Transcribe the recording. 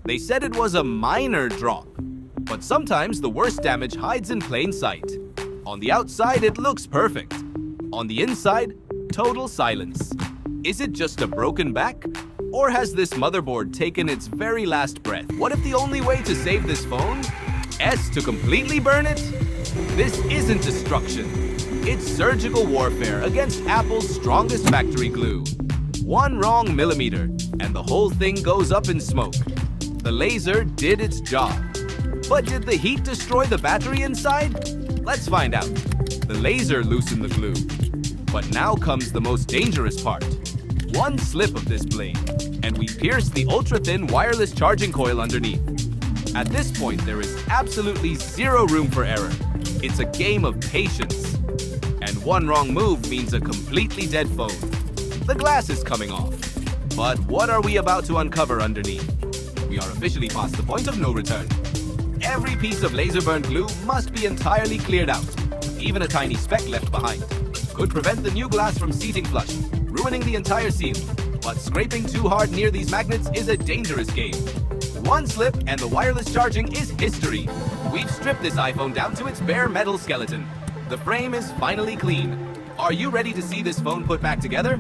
They said it was a minor drop, but sometimes the worst damage hides in plain sight. On the outside, it looks perfect. On the inside, total silence. Is it just a broken back? Or has this motherboard taken its very last breath? What if the only way to save this phone is to completely burn it? This isn't destruction. It's surgical warfare against Apple's strongest factory glue. One wrong millimeter, and the whole thing goes up in smoke. The laser did its job. But did the heat destroy the battery inside? Let's find out. The laser loosened the glue. But now comes the most dangerous part. One slip of this blade, and we pierce the ultra-thin wireless charging coil underneath. At this point, there is absolutely zero room for error. It's a game of patience. And one wrong move means a completely dead phone. The glass is coming off. But what are we about to uncover underneath? We are officially past the point of no return. Every piece of laser-burned glue must be entirely cleared out. Even a tiny speck left behind could prevent the new glass from seating flush, ruining the entire seal. But scraping too hard near these magnets is a dangerous game. One slip and the wireless charging is history. We've stripped this iPhone down to its bare metal skeleton. The frame is finally clean. Are you ready to see this phone put back together?